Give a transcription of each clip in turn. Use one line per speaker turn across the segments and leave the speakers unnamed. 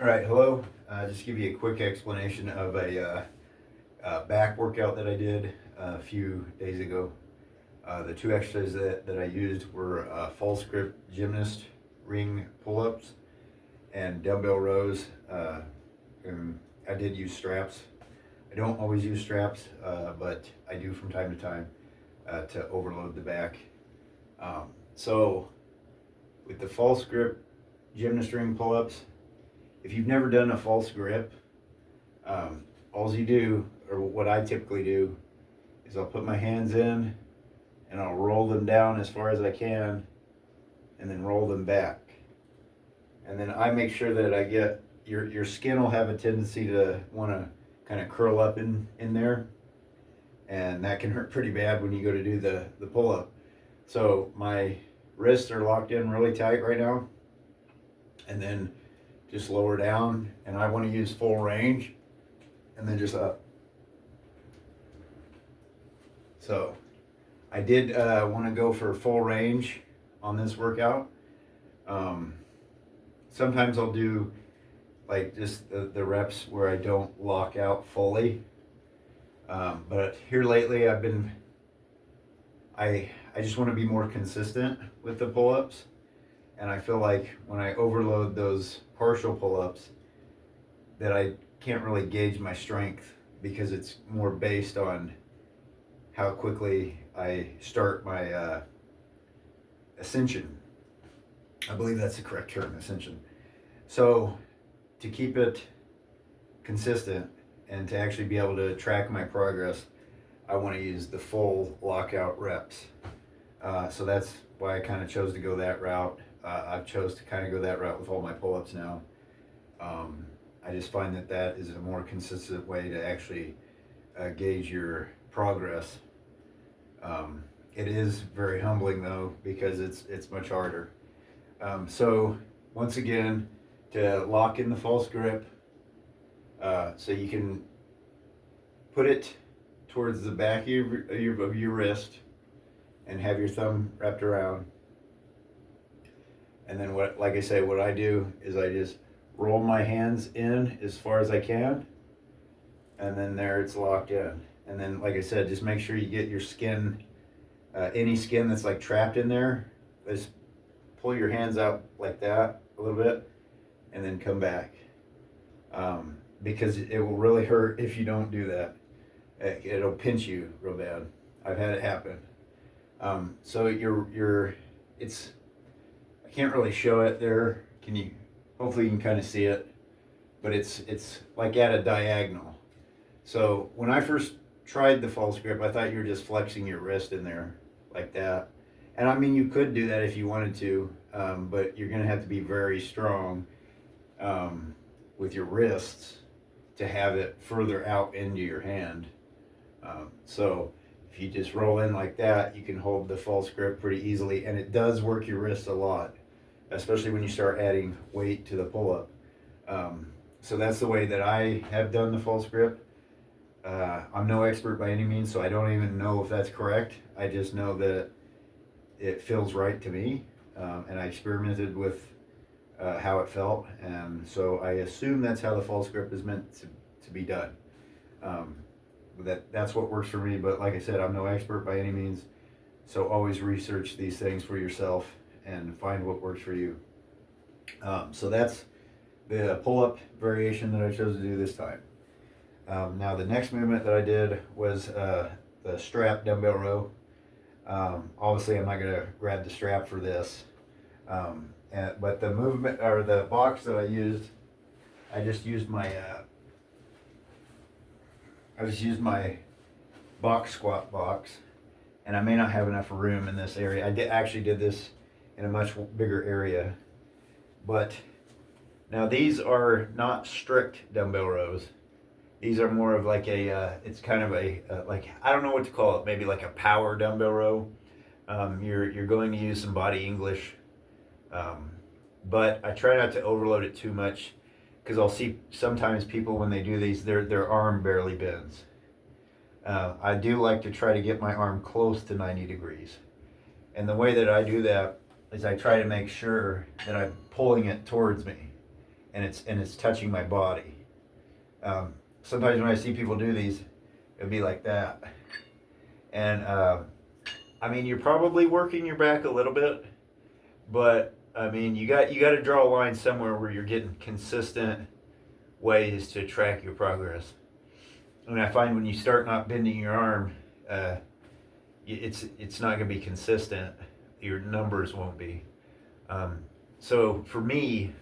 All right, hello. Just give you a quick explanation of a back workout that I did a few days ago. The two exercises that I used were false grip gymnast ring pull-ups and dumbbell rows. And I did use straps. I don't always use straps, but I do from time to time to overload the back. So with the false grip gymnast ring pull-ups, if you've never done a false grip, all you do, or what I typically do, is I'll put my hands in and I'll roll them down as far as I can and then roll them back. And then I make sure that I get, your skin will have a tendency to want to kind of curl up in there. And that can hurt pretty bad when you go to do the pull-up. So my wrists are locked in really tight right now. And then just lower down, and I want to use full range, and then just up. So I did want to go for full range on this workout. Sometimes I'll do like just the reps where I don't lock out fully. But here lately I just want to be more consistent with the pull-ups. And I feel like when I overload those partial pull-ups, that I can't really gauge my strength because it's more based on how quickly I start my ascension. I believe that's the correct term, ascension. So to keep it consistent and to actually be able to track my progress, I want to use the full lockout reps. So that's why I kind of chose to go that route. I've chose to kind of go that route with all my pull-ups now. I just find that is a more consistent way to actually gauge your progress. It is very humbling though, because it's much harder. So once again, to lock in the false grip, so you can put it towards the back of your wrist and have your thumb wrapped around. And then like I say, what I do is I just roll my hands in as far as I can, and then there it's locked in. And then, like I said, just make sure you get your skin, any skin that's like trapped in there, just pull your hands out like that a little bit, and then come back. Because it will really hurt if you don't do that. It'll pinch you real bad. I've had it happen. So it's, I can't really show it there. Hopefully you can kind of see it, but it's like at a diagonal. So when I first tried the false grip, I thought you were just flexing your wrist in there like that. And I mean, you could do that if you wanted to, but you're gonna have to be very strong with your wrists to have it further out into your hand. So if you just roll in like that, you can hold the false grip pretty easily, and it does work your wrist a lot, especially when you start adding weight to the pull-up. So that's the way that I have done the false grip. I'm no expert by any means, so I don't even know if that's correct. I just know that it feels right to me, and I experimented with how it felt, and so I assume that's how the false grip is meant to be done. That's what works for me, but like I said, I'm no expert by any means, so always research these things for yourself and find what works for you. So that's the pull-up variation that I chose to do this time. Now the next movement that I did was the strap dumbbell row. Obviously I'm not going to grab the strap for this, but the movement, or the box that I used, I just used my box squat box, and I may not have enough room in this area. I actually did this in a much bigger area, but now these are not strict dumbbell rows. These are more of like it's kind of like, I don't know what to call it, maybe like a power dumbbell row. You're going to use some body English, but I try not to overload it too much, because I'll see sometimes people when they do these, their arm barely bends. I do like to try to get my arm close to 90 degrees. And the way that I do that is I try to make sure that I'm pulling it towards me. and it's touching my body. Sometimes when I see people do these, it'll be like that. And I mean, you're probably working your back a little bit, but I mean, you got to draw a line somewhere where you're getting consistent ways to track your progress. And I find when you start not bending your arm, it's not going to be consistent. Your numbers won't be. So for me,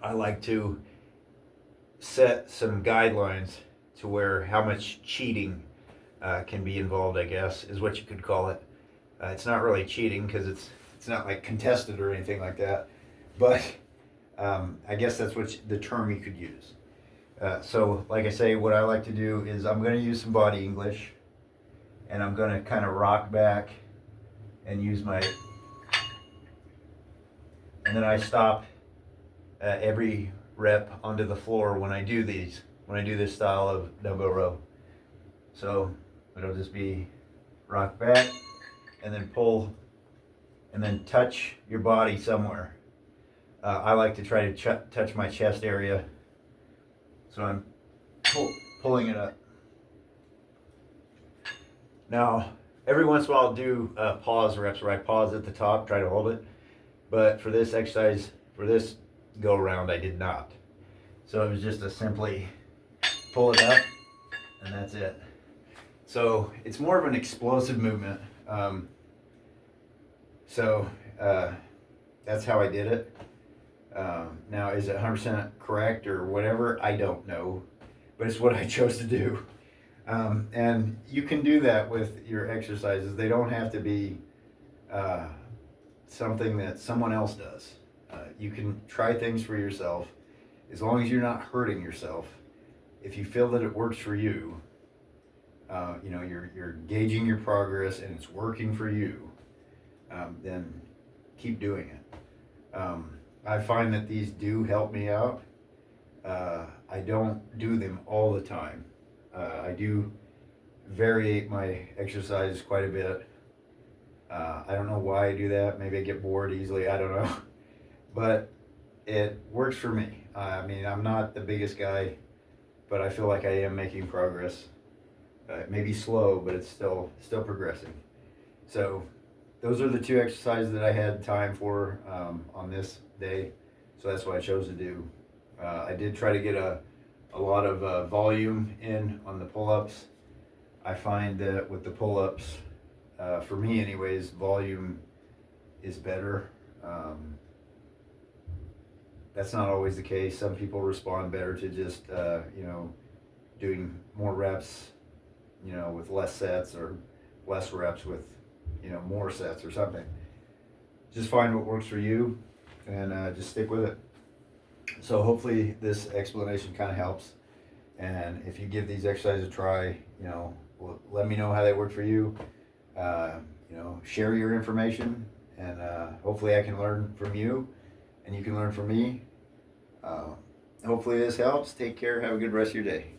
I like to set some guidelines to where how much cheating can be involved, I guess, is what you could call it. It's not really cheating because it's not like contested or anything like that, but I guess that's the term you could use. So like I say, what I like to do is I'm going to use some body English, and I'm going to kind of rock back and use and then I stop every rep onto the floor when I do this style of dumbbell row. So it'll just be rock back and then pull and then touch your body somewhere. I like to try to touch my chest area, so I'm pulling it up. Now, every once in a while I'll do pause reps where I pause at the top, try to hold it. But for this exercise, for this go around, I did not. So it was just a simply pull it up, and that's it. So it's more of an explosive movement. That's how I did it. Now, is it 100% correct or whatever? I don't know, but it's what I chose to do. And you can do that with your exercises. They don't have to be something that someone else does. You can try things for yourself as long as you're not hurting yourself. If you feel that it works for you, you're gauging your progress and it's working for you, then keep doing it. I find that these do help me out. I don't do them all the time. I do variate my exercise quite a bit. I don't know why I do that. Maybe I get bored easily. I don't know. But it works for me. I mean, I'm not the biggest guy, but I feel like I am making progress. It may be slow, but it's still progressing. So those are the two exercises that I had time for on this day. So that's what I chose to do. I did try to get a lot of volume in on the pull-ups. I find that with the pull-ups, for me anyways, volume is better. That's not always the case. Some people respond better to just doing more reps, with less sets, or less reps with more sets or something. Just find what works for you and just stick with it. So hopefully this explanation kind of helps. And if you give these exercises a try, let me know how they work for you. Share your information, and hopefully I can learn from you and you can learn from me. Hopefully this helps. Take care. Have a good rest of your day.